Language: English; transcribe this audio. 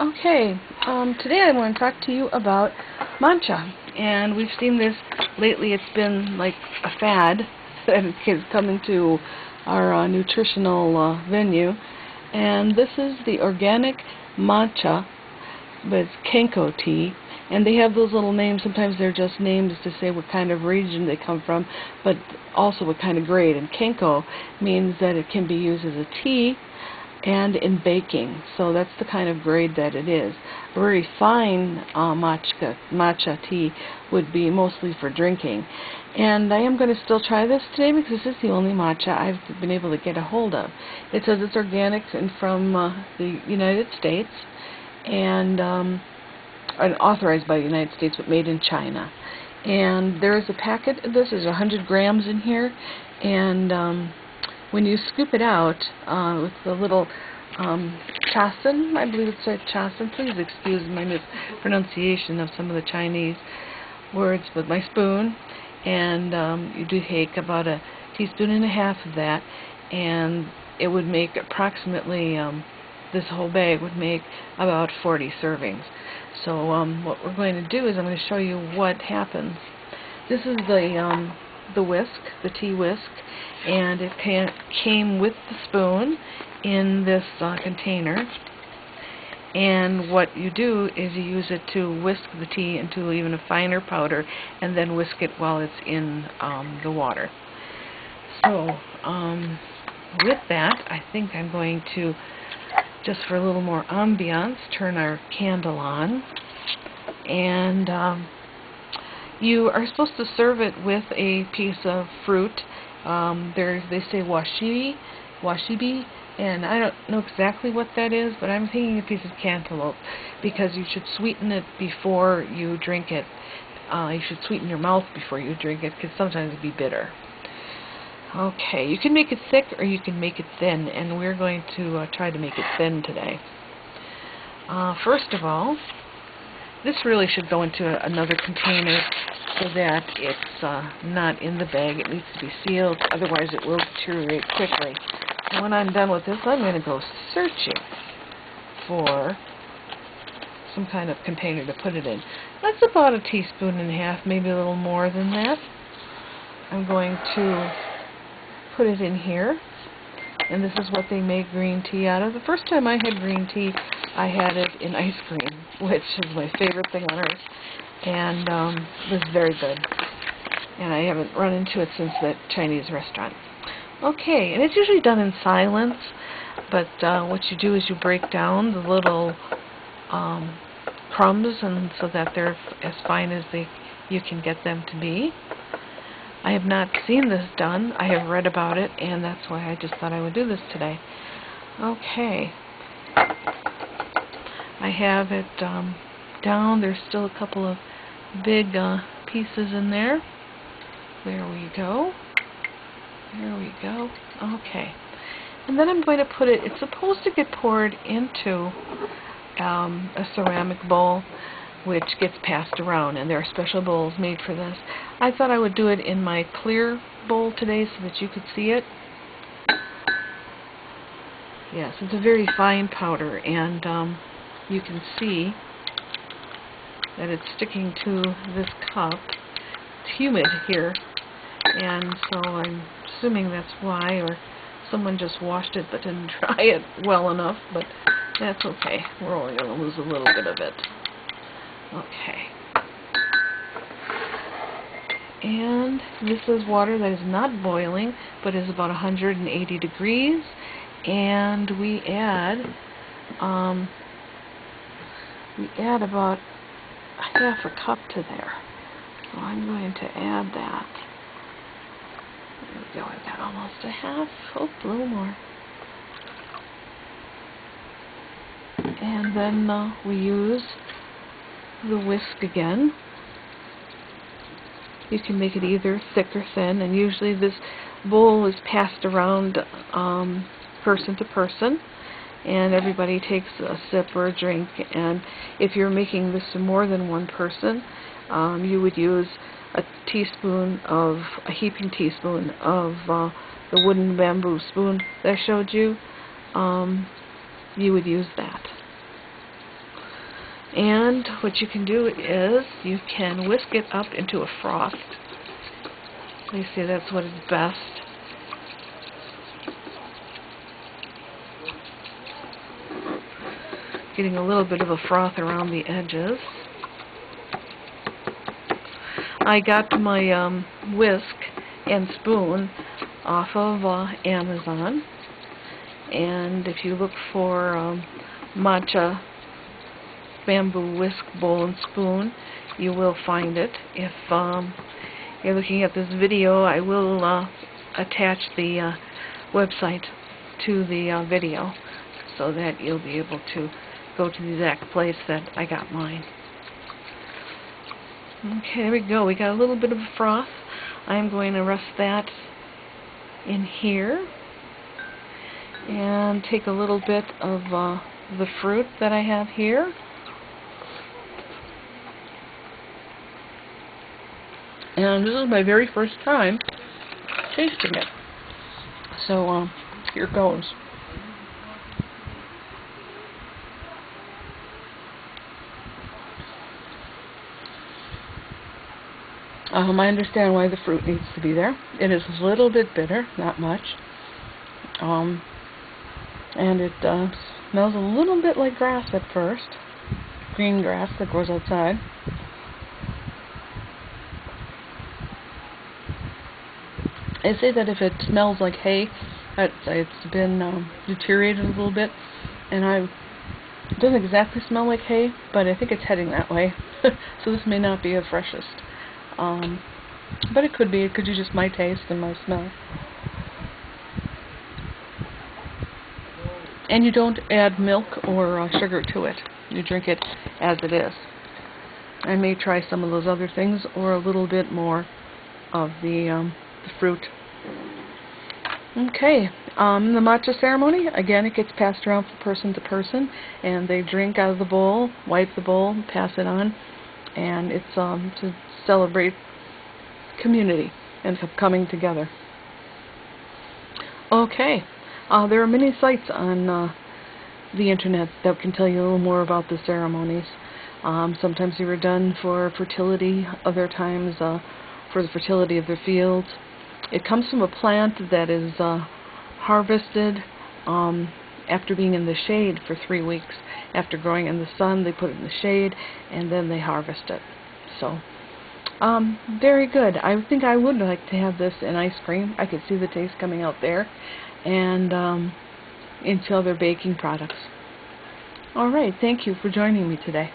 Okay, today I want to talk to you about matcha, and we've seen this lately. It's been like a fad that is coming to our nutritional venue, and this is the organic matcha, but it's Kenko tea, and they have those little names. Sometimes they're just names to say what kind of region they come from, but also what kind of grade. And Kenko means that it can be used as a tea and in baking, so that's the kind of grade that it is. A very fine matcha tea would be mostly for drinking, and I am going to still try this today because this is the only matcha I've been able to get a hold of. It says it's organic and from the United States, and authorized by the United States, but made in China. And there is a packet of this. There's 100 grams in here, and when you scoop it out with the little chasen, I believe it's a chasen, please excuse my mispronunciation of some of the Chinese words, with my spoon, and you do take about a teaspoon and a half of that, and it would make approximately, this whole bag would make about 40 servings. So what we're going to do is I'm going to show you what happens. This is the whisk, the tea whisk, and it came with the spoon in this container, and what you do is you use it to whisk the tea into even a finer powder and then whisk it while it's in the water. So with that, I think I'm going to, just for a little more ambiance, turn our candle on, and you are supposed to serve it with a piece of fruit. They say washibi, and I don't know exactly what that is, but I'm thinking a piece of cantaloupe, because you should sweeten it before you drink it. You should sweeten your mouth before you drink it, because sometimes it'd be bitter. Okay, you can make it thick or you can make it thin, and we're going to try to make it thin today. First of all, this really should go into another container so that it's not in the bag. It needs to be sealed, otherwise it will deteriorate quickly. And when I'm done with this, I'm going to go searching for some kind of container to put it in. That's about a teaspoon and a half, maybe a little more than that. I'm going to put it in here, and this is what they make green tea out of. The first time I had green tea, I had it in ice cream, which is my favorite thing on earth, and it was very good, and I haven't run into it since that Chinese restaurant. Okay, and it's usually done in silence, but what you do is you break down the little crumbs, and so that they're as fine as you can get them to be. I have not seen this done. I have read about it, and that's why I just thought I would do this today. Okay. I have it down. There's still a couple of big pieces in there. There we go. There we go. Okay. And then I'm going to put it, it's supposed to get poured into a ceramic bowl, which gets passed around, and there are special bowls made for this. I thought I would do it in my clear bowl today so that you could see it. Yes, it's a very fine powder, and you can see that it's sticking to this cup. It's humid here, and so I'm assuming that's why, or someone just washed it but didn't dry it well enough, but that's okay. We're only going to lose a little bit of it. Okay. And this is water that is not boiling, but is about 180 degrees, and we add about half a cup to there. So I'm going to add that. There we go. I've got almost a half. Oh, a little more. And then we use the whisk again. You can make it either thick or thin, and usually this bowl is passed around person to person, and everybody takes a sip or a drink. And if you're making this to more than one person, you would use a heaping teaspoon of the wooden bamboo spoon that I showed you. You would use that. And what you can do is you can whisk it up into a froth. They say that's what is best. Getting a little bit of a froth around the edges. I got my whisk and spoon off of Amazon, and if you look for Matcha bamboo whisk bowl and spoon, you will find it. If you're looking at this video, I will attach the website to the video so that you'll be able to go to the exact place that I got mine. Okay, there we go. We got a little bit of a froth. I'm going to rest that in here and take a little bit of the fruit that I have here. And this is my very first time tasting it. So, here goes. I understand why the fruit needs to be there. It is a little bit bitter, not much. And it smells a little bit like grass at first. Green grass that grows outside. They say that if it smells like hay, it's been deteriorated a little bit. And it doesn't exactly smell like hay, but I think it's heading that way. So this may not be the freshest. But it could be. It could be just my taste and my smell. And you don't add milk or sugar to it. You drink it as it is. I may try some of those other things or a little bit more of the fruit. Okay. The matcha ceremony, again, it gets passed around from person to person, and they drink out of the bowl, wipe the bowl, pass it on. And it's to celebrate community and coming together. Okay, there are many sites on the internet that can tell you a little more about the ceremonies. Sometimes they were done for fertility, other times for the fertility of their fields. It comes from a plant that is harvested after being in the shade for 3 weeks. After growing in the sun, they put it in the shade, and then they harvest it. So, very good. I think I would like to have this in ice cream. I could see the taste coming out there, and into other baking products. All right, thank you for joining me today.